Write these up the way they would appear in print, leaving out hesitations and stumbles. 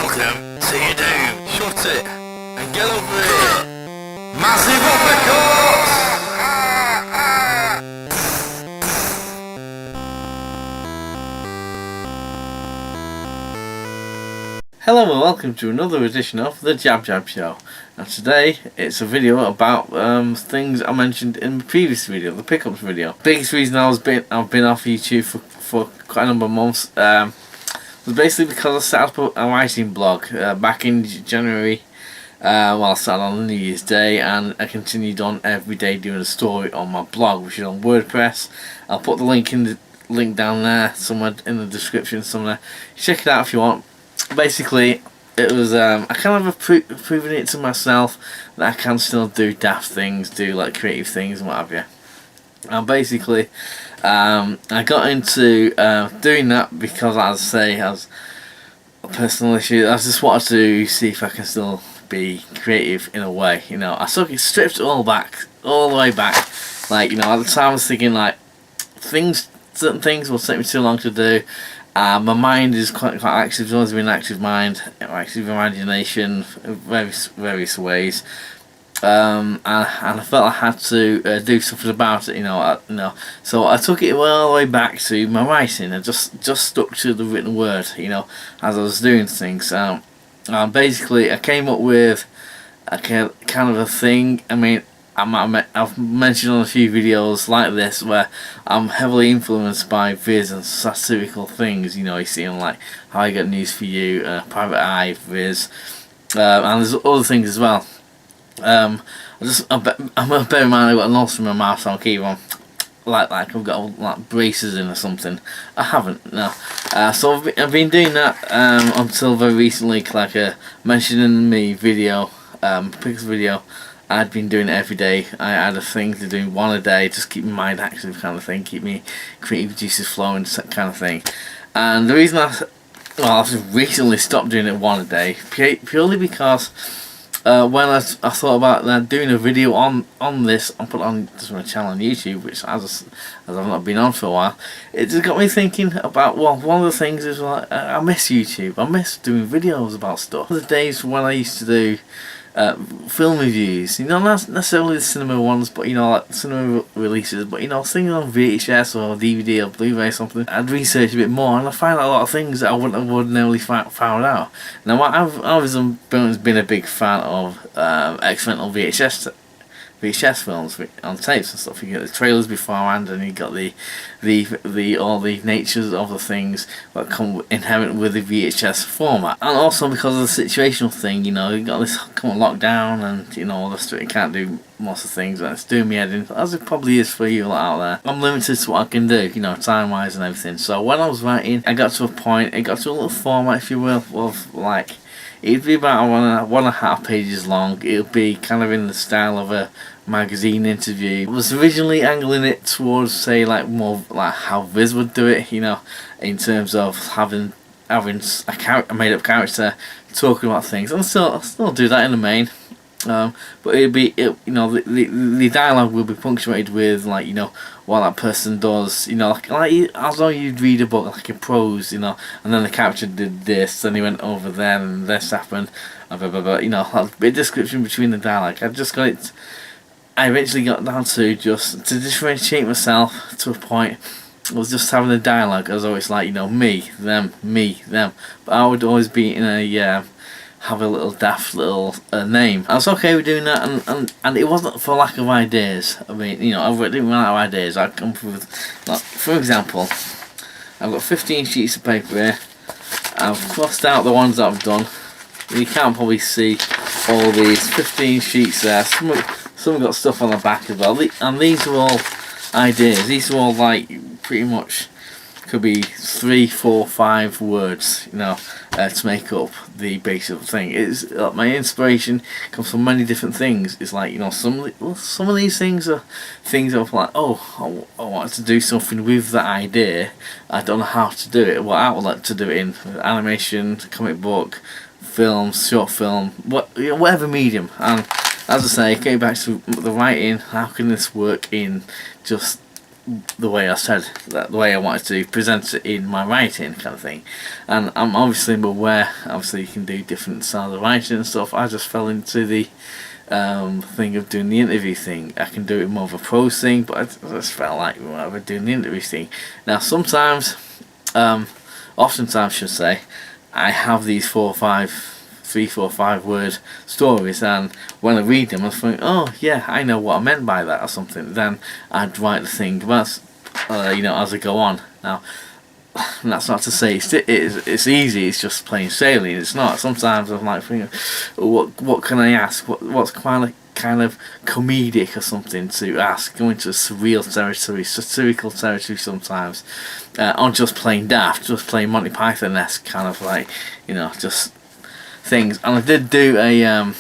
Welcome to your doom. Shut it and get over here. Massive uppercuts! Hello and welcome to another edition of the JabJab Show. And today it's a video about things I mentioned in the previous video, the pickups video. Biggest reason I've been off YouTube for quite a number of months was basically because I set up a writing blog back in January. I started on New Year's Day, and I continued on every day doing a story on my blog, which is on WordPress. I'll put the link down there somewhere in the description somewhere. Check it out if you want. Basically, it was I kind of proven it to myself that I can still do daft things, do like creative things and what have you. And basically, I got into doing that because, as I say, as a personal issue, I just wanted to see if I can still be creative in a way. You know, I stripped it all the way back. Like, you know, at the time I was thinking like certain things will take me too long to do. My mind is quite active. It's always been an active mind, active imagination, various ways. And I felt I had to do something about it, you know. So I took it all the way back to my writing. I just stuck to the written word, you know, as I was doing things. Basically, I came up with a kind of a thing. I mean, I've mentioned on a few videos like this where I'm heavily influenced by viz and satirical things. You know, you see on like How I Get News For You, Private Eye, viz, and there's other things as well. I'm a bear in mind I've got a nose in my mouth, so I'll keep on like I've got like braces in or something. I haven't, no. So I've been doing that until very recently, like mentioned in the video, pictures video. I'd been doing it every day. I had a thing to do one a day, just keep my mind active kind of thing, keep me creative juices flowing kind of thing. And the reason I've just recently stopped doing it one a day, purely because when I thought about doing a video on this and put it on just my channel on YouTube, which as I've not been on for a while, it just got me thinking about, well, one of the things is like I miss YouTube. I miss doing videos about stuff. The days when I used to do film reviews, you know, not necessarily the cinema ones, but you know, like cinema releases, but you know, things on VHS or DVD or Blu-ray or something. I'd research a bit more, and I find out a lot of things that I wouldn't have ordinarily found out. Now, I've always been a big fan of experimental VHS films on tapes and stuff. You get the trailers beforehand, and you got all the natures of the things that come inherent with the VHS format. And also because of the situational thing, you know, you got this come on lockdown, and you know, all the stuff, you can't do most of the things, and it's doing me head in, as it probably is for you lot out there. I'm limited to what I can do, you know, time wise and everything. So when I was writing, it got to a little format, if you will, of like, it'd be about one and a half pages long. It'll be kind of in the style of a magazine interview. I was originally angling it towards, say, like more like how Viz would do it, you know, in terms of having a made up character talking about things. I'll still do that in the main. But you know, the dialogue will be punctuated with, like, you know, what that person does, you know, like as though you'd read a book, like in prose, you know, and then the character did this, and he went over there, and this happened, and blah, blah, blah, you know, a bit of description between the dialogue. I eventually got down to just to differentiate myself to a point. I was just having a dialogue as though it's like, you know, me, them, but I would always be in a have a little daft little name. I was okay with doing that, and it wasn't for lack of ideas. I mean, you know, I didn't run out of ideas. I come up with, like, for example, I've got 15 sheets of paper here. I've crossed out the ones that I've done. You can't probably see all these 15 sheets there. Some have got stuff on the back as well. And these are all ideas. These are all like pretty much could be 3, 4, 5 words, you know, to make up the basic thing. It's my inspiration comes from many different things. It's like, you know, some of these things are things of like, oh, I wanted to do something with that idea. I don't know how to do it. What outlet to do it in? Animation, comic book, film, short film, whatever medium. And as I say, going back to the writing, how can this work in just the way I said that, the way I wanted to present it in my writing kind of thing. And I'm obviously aware, obviously you can do different styles of writing and stuff. I just fell into the thing of doing the interview thing. I can do it more of a prose thing, but I just felt like whatever, doing the interview thing. Now sometimes, oftentimes I should say, I have these 3, 4, 5 word stories, and when I read them I think, oh yeah, I know what I meant by that or something. Then I'd write the thing about, as I go on. Now that's not to say it's easy, it's just plain sailing. It's not. Sometimes I'm like thinking, what can I ask? What's kind of comedic or something to ask? Go into surreal territory, satirical territory sometimes, or just plain daft, just plain Monty Python-esque kind of like, just things. And I did do a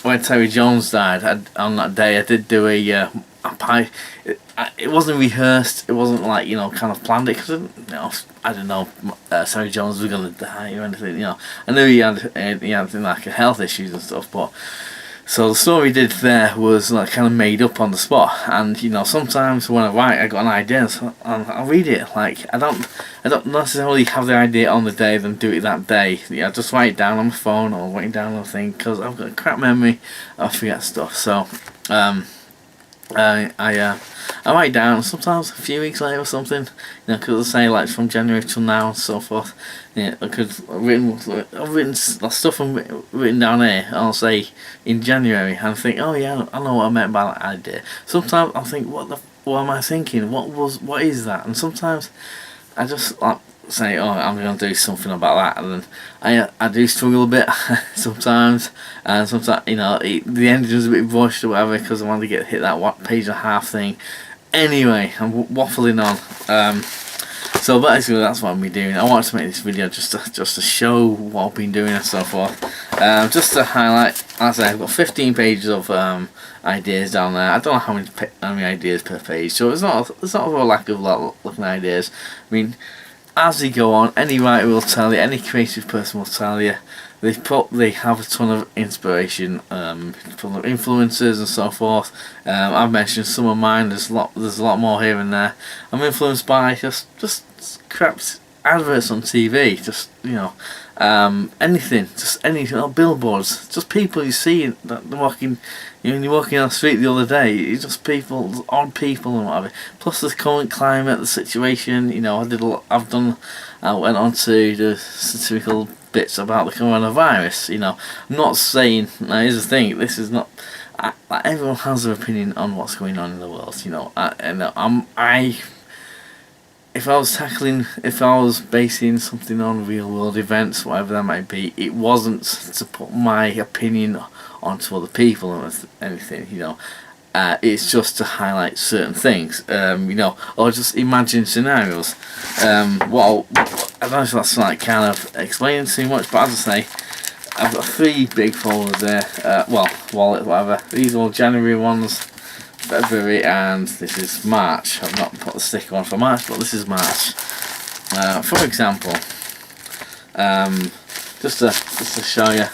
when Terry Jones died, on that day I did do a pie. It wasn't rehearsed. It wasn't like kind of planned it, because I don't know, Terry Jones was gonna die or anything. I knew he had like health issues and stuff, but so the story he did there was like kind of made up on the spot. And sometimes when I write, I got an idea and I read it. Like I don't necessarily have the idea on the day, then do it that day. I just write it down on my phone or write it down on the thing, because I've got a crap memory. I forget stuff. So I write down sometimes a few weeks later or something, because I say like from January till now and so forth. I've written stuff written down here. I'll say in January, and I think, oh yeah, I know what I meant by that idea. Sometimes I think, what am I thinking? What is that? And sometimes I just like say, oh, I'm going to do something about that, and then I do struggle a bit sometimes, and sometimes the engine's a bit rushed or whatever, because I want to hit that page and a half thing. Anyway, I'm waffling on. So basically that's what I've been doing. I wanted to make this video just to show what I've been doing and so forth. Just to highlight, as I say, I've got 15 pages of ideas down there. I don't know how many ideas per page, so it's not a lack of looking at ideas. I mean, as you go on, any writer will tell you, any creative person will tell you, they have a ton of inspiration, ton of influences and so forth. I've mentioned some of mine. There's a lot more here and there. I'm influenced by just crap adverts on TV, anything, billboards, just people you see that walking. You're walking on the street the other day, it's just people, odd people and whatever. Plus the current climate, the situation. I went on to the satirical bits about the coronavirus. I'm not saying. Now here's the thing. This is not. Everyone has their opinion on what's going on in the world. If I was basing something on real world events, whatever that might be, it wasn't to put my opinion onto other people or anything. It's just to highlight certain things. Or just imagine scenarios. I don't know if that's like kind of explaining too much, but as I say, I've got 3 big folders there. Wallet, whatever. These are all January ones, February, and this is March. I've not put the sticker on for March, but this is March. For example, just to show you,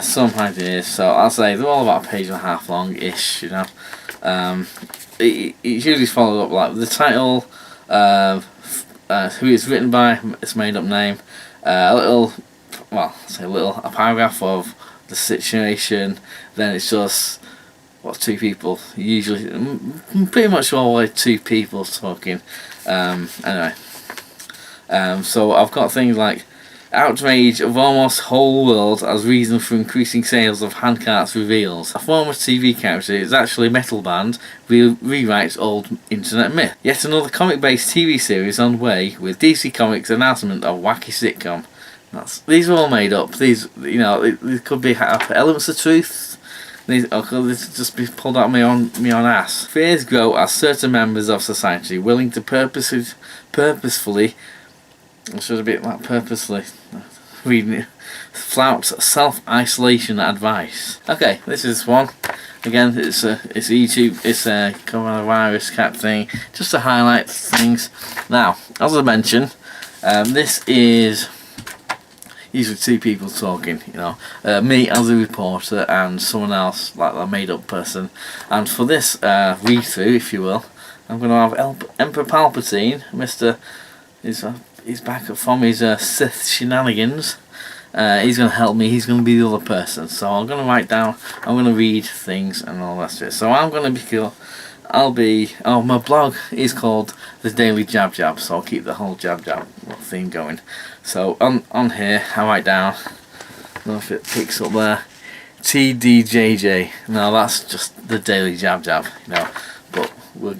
some ideas. So I'll say they're all about a page and a half long-ish. It's usually followed up like the title, who it's written by, its made-up name, a paragraph of the situation. Then it's just 2 people, usually pretty much always 2 people talking. Anyway, so I've got things like outrage of almost whole world as reason for increasing sales of handcarts reveals. A former TV character is actually a metal band rewrites old internet myth. Yet another comic-based TV series on way with DC Comics announcement of wacky sitcom. These are all made up. These, it could be elements of truth. These could just be pulled out of my own ass. Fears grow as certain members of society willing to purposefully. I should have been like purposely reading it. Flout self-isolation advice. Okay, this is one. Again, it's YouTube. It's a coronavirus cap thing, just to highlight things. Now, as I mentioned, this is usually 2 people talking. Me as a reporter and someone else like a made-up person. And for this read-through, if you will, I'm going to have Emperor Palpatine, he's back from his Sith shenanigans. He's going to help me, he's going to be the other person. So I'm going to write down, I'm going to read things and all the rest of it. So I'm going to be cool. My blog is called The Daily JabJab, so I'll keep the whole JabJab theme going. So on here, I write down, I don't know if it picks up there, TDJJ. No, that's just The Daily JabJab, you know, but we'll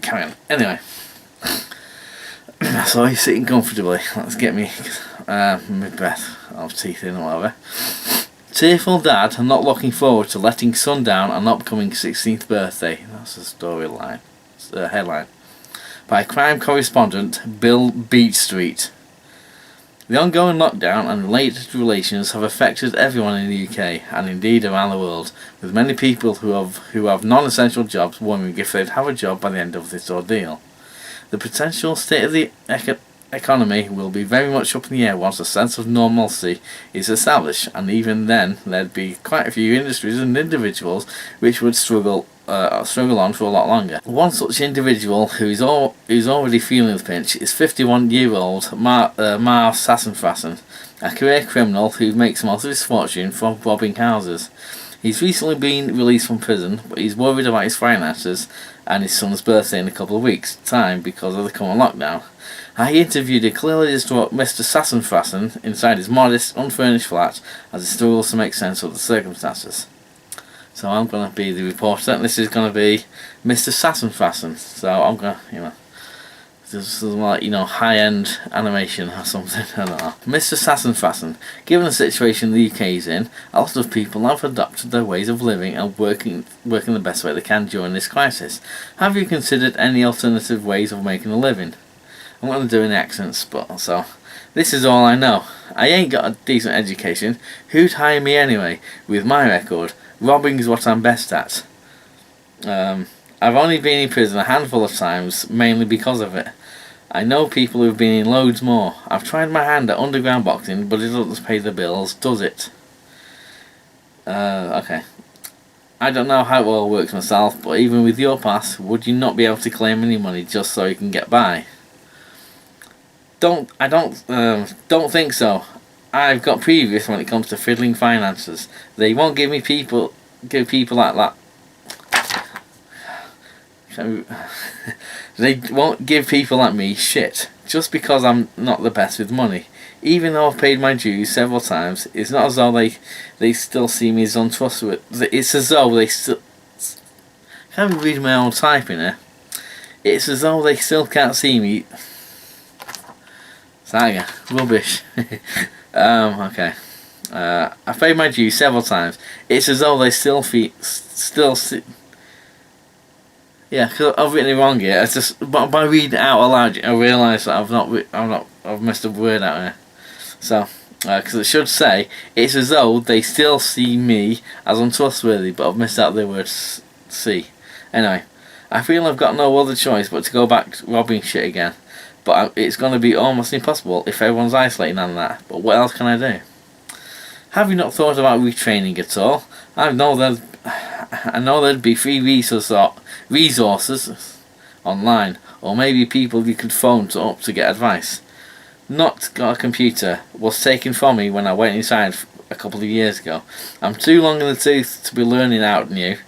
carry on. Anyway, so he's sitting comfortably. Let's get me my breath of teeth in or whatever. Tearful dad and not looking forward to letting son down on upcoming 16th birthday. That's the storyline. Headline. By crime correspondent Bill Beachstreet. The ongoing lockdown and related relations have affected everyone in the UK and indeed around the world, with many people who have non-essential jobs wondering if they'd have a job by the end of this ordeal. The potential state of the economy will be very much up in the air once a sense of normalcy is established, and even then there'd be quite a few industries and individuals which would struggle on for a lot longer. One such individual who's already feeling the pinch is 51-year-old Mar Sassenfassen, a career criminal who makes most of his fortune from robbing houses. He's recently been released from prison, but he's worried about his finances and his son's birthday in a couple of weeks' time because of the current lockdown. I interviewed a clearly distraught Mr. Sassenfassen inside his modest, unfurnished flat as he struggles to make sense of the circumstances. So I'm going to be the reporter, and this is going to be Mr. Sassenfassen. So I'm going to, this is like, high-end animation or something, I don't know. Mr. Sassenfassen, given the situation the UK is in, a lot of people have adopted their ways of living and working the best way they can during this crisis. Have you considered any alternative ways of making a living? I'm going to do an accents, but so this is all I know. I ain't got a decent education. Who'd hire me anyway? With my record, robbing is what I'm best at. I've only been in prison a handful of times, mainly because of it. I know people who've been in loads more. I've tried my hand at underground boxing, but it doesn't pay the bills, does it? Okay. I don't know how it all works myself, but even with your pass, would you not be able to claim any money just so you can get by? Don't think so. I've got previous when it comes to fiddling finances. They won't give people like that. They won't give people like me shit just because I'm not the best with money. Even though I've paid my dues several times, it's not as though they still see me as untrustworthy. It's as though they still can't read my own typing here. It's as though they still can't see me. Saga. Rubbish. Okay. I've paid my dues several times. It's as though they still see. Yeah, because I've written it wrong here. It's just by reading it out aloud, I realise that I've missed a word out here. So, because it should say, it's as though they still see me as untrustworthy, but I've missed out the word "see." Anyway, I feel I've got no other choice but to go back to robbing shit again. But it's going to be almost impossible if everyone's isolating on that. But what else can I do? Have you not thought about retraining at all? I know there'd be free resources online, or maybe people you could phone up to get advice. Not got a computer. Was taken from me when I went inside a couple of years ago. I'm too long in the tooth to be learning out new.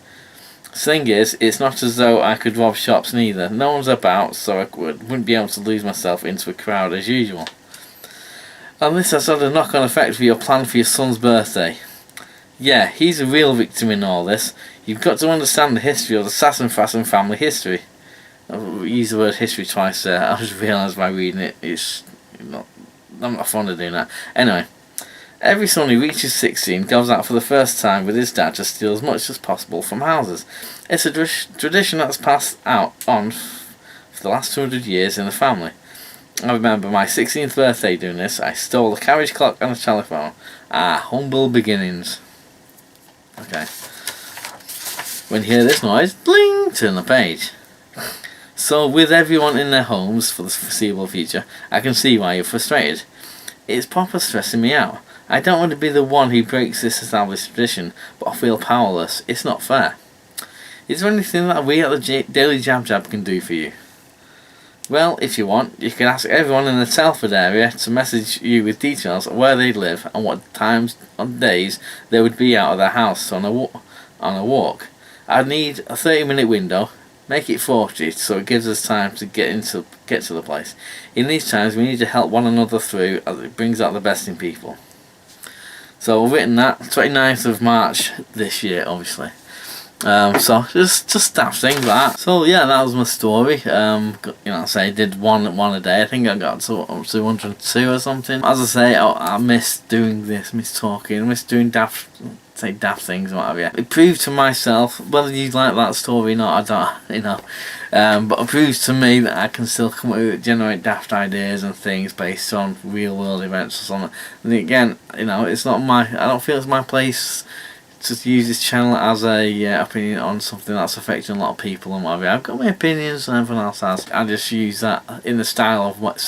Thing is, it's not as though I could rob shops neither. No one's about, so I wouldn't be able to lose myself into a crowd as usual. And this has had a knock-on effect for your plan for your son's birthday. Yeah, he's a real victim in all this. You've got to understand the history of the Sassenfassen family history. I've used the word history twice there. I just realised by reading it, I'm not fond of doing that. Anyway. Every son who reaches 16 goes out for the first time with his dad to steal as much as possible from houses. It's a tradition that's passed on for the last 200 years in the family. I remember my 16th birthday doing this. I stole a carriage clock and a telephone. Humble beginnings. Okay. When you hear this noise, bling, turn the page. So with everyone in their homes for the foreseeable future, I can see why you're frustrated. It's proper stressing me out. I don't want to be the one who breaks this established tradition, but I feel powerless. It's not fair. Is there anything that we at the Daily JabJab can do for you? Well, if you want, you can ask everyone in the Telford area to message you with details of where they live and what times and days they would be out of their house on a walk. I'd need a 30-minute window. Make it 40 so it gives us time to get to the place. In these times we need to help one another through, as it brings out the best in people. So I've written that 29th of March this year, obviously. So just daft things like that. So yeah, that was my story. You know, say I did one a day. I think I got to 202 or something. As I say, I miss doing this, miss talking, miss doing daft things, what have you. It proved to myself, whether you like that story or not, I don't, you know. But it proves to me that I can still come up with, generate daft ideas and things based on real world events or something. And again, you know, it's not I don't feel it's my place to use this channel as a opinion on something that's affecting a lot of people and whatever. I've got my opinions and everyone else has. I just use that in the style of what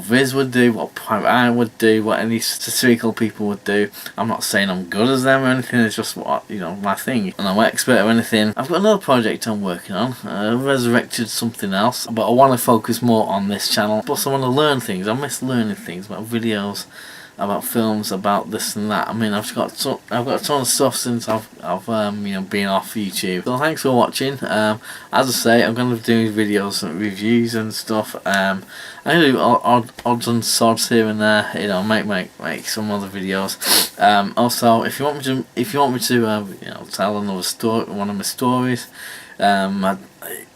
Viz would do, what Private Eye would do, what any satirical people would do. I'm not saying I'm good as them or anything, it's just what, you know, my thing. And I'm an expert or anything. I've got another project I'm working on. I resurrected something else, but I want to focus more on this channel. Plus I want to learn things. I miss learning things about videos, about films, about this and that. I mean, I've got a ton of stuff since I've you know, been off YouTube. So thanks for watching. As I say, I'm going to be doing videos and reviews and stuff. I'm going to do odds and sods here and there. You know, make some other videos. Also, if you want me to you know, tell another story, one of my stories.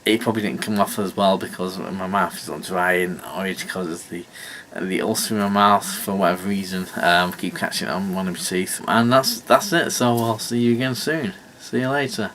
It probably didn't come off as well because my mouth is not drying, or because of the ulcer in my mouth for whatever reason. Keep catching it on one of my teeth, and that's it. So I'll see you again soon. See you later.